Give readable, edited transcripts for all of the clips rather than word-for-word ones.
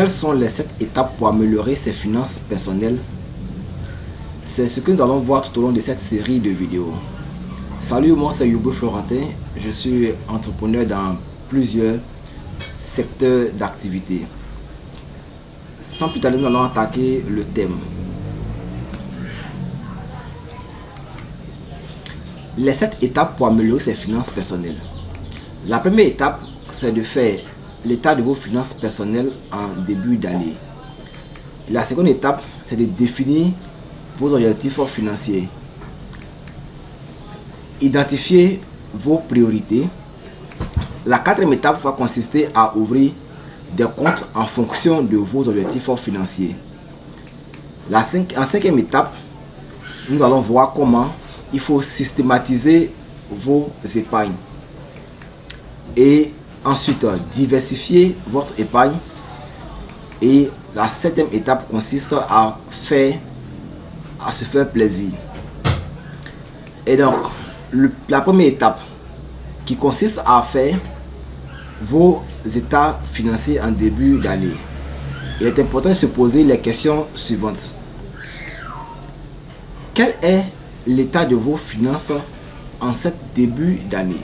Quelles sont les 7 étapes pour améliorer ses finances personnelles? C'est ce que nous allons voir tout au long de cette série de vidéos. Salut, moi c'est Yubo Florentin. Je suis entrepreneur dans plusieurs secteurs d'activité. Sans plus tarder, nous allons attaquer le thème. Les 7 étapes pour améliorer ses finances personnelles. La première étape, c'est de faire l'état de vos finances personnelles en début d'année. La seconde étape, c'est de définir vos objectifs financiers. Identifier vos priorités. La quatrième étape va consister à ouvrir des comptes en fonction de vos objectifs financiers. En cinquième étape, nous allons voir comment il faut systématiser vos épargnes. Et ensuite, diversifier votre épargne. Et la septième étape consiste à se faire plaisir. Et donc, la première étape qui consiste à faire vos états financiers en début d'année. Il est important de se poser les questions suivantes. Quel est l'état de vos finances en ce début d'année?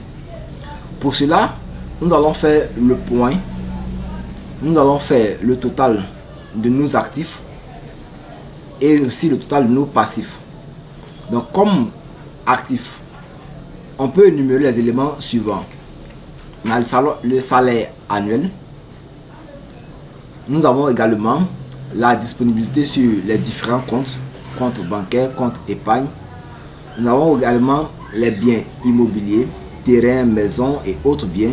Pour cela, nous allons faire le point. Nous allons faire le total de nos actifs et aussi le total de nos passifs. Donc, comme actif, on peut énumérer les éléments suivants. On a le salaire annuel. Nous avons également la disponibilité sur les différents comptes bancaires, comptes épargne. Nous avons également les biens immobiliers, terrains, maisons et autres biens.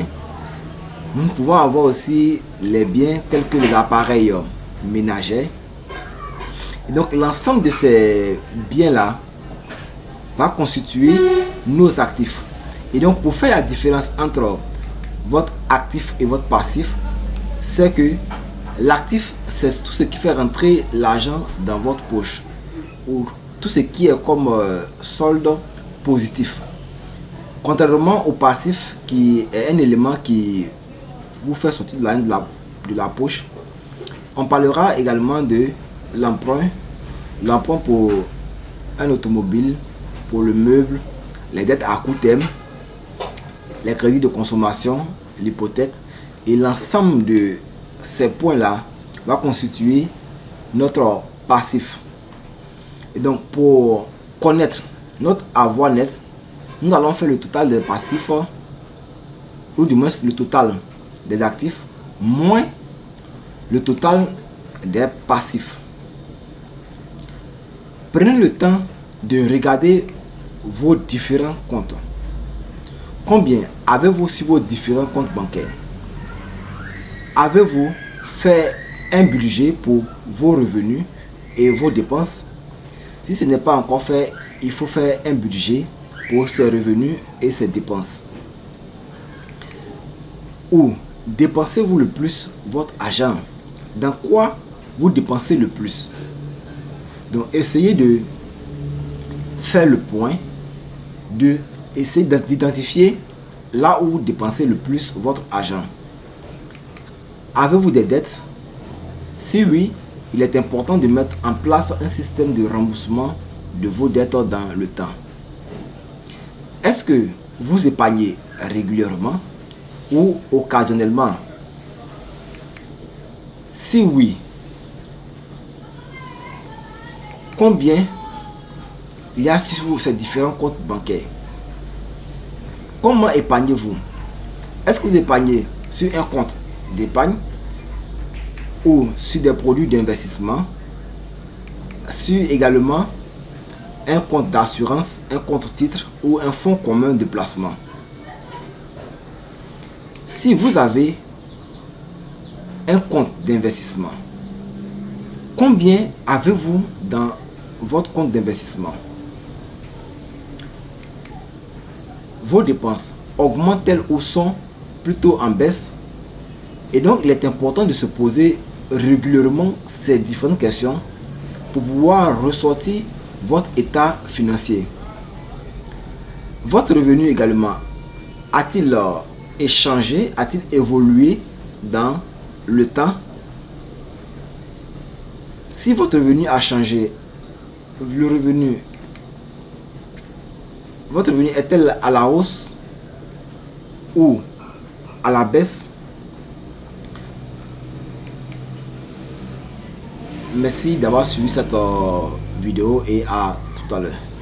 Nous pouvons avoir aussi les biens tels que les appareils ménagers. Et donc l'ensemble de ces biens-là va constituer nos actifs. Et donc pour faire la différence entre votre actif et votre passif, c'est que l'actif, c'est tout ce qui fait rentrer l'argent dans votre poche, ou tout ce qui est comme solde positif. Contrairement au passif, qui est un élément qui vous fait sortir de la poche. On parlera également de l'emprunt. L'emprunt pour un automobile, pour le meuble, les dettes à court terme, les crédits de consommation, l'hypothèque. Et l'ensemble de ces points-là va constituer notre passif. Et donc, pour connaître notre avoir net, nous allons faire le total des passifs, ou du moins le total des actifs, moins le total des passifs. Prenez le temps de regarder vos différents comptes. Combien avez-vous sur vos différents comptes bancaires? Avez-vous fait un budget pour vos revenus et vos dépenses? Si ce n'est pas encore fait, il faut faire un budget pour ses revenus et ses dépenses. Où dépensez-vous le plus votre argent? Dans quoi vous dépensez le plus? Donc essayez de faire le point, essayez d'identifier là où vous dépensez le plus votre argent. Avez-vous des dettes? Si oui, il est important de mettre en place un système de remboursement de vos dettes dans le temps. Est-ce que vous épargnez régulièrement ou occasionnellement? Si oui, combien il y a sur ces différents comptes bancaires? Comment épargnez-vous? Est-ce que vous épargnez sur un compte d'épargne ou sur des produits d'investissement, sur également un compte d'assurance, un compte titre ou un fonds commun de placement? Si vous avez un compte d'investissement, combien avez-vous dans votre compte d'investissement? Vos dépenses augmentent-elles ou sont plutôt en baisse? Et donc il est important de se poser régulièrement ces différentes questions pour pouvoir ressortir votre état financier. Votre revenu également a-t-il changé, a-t-il évolué dans le temps? Si votre revenu a changé, votre revenu est-elle à la hausse ou à la baisse? Merci d'avoir suivi cette vidéo et à tout à l'heure.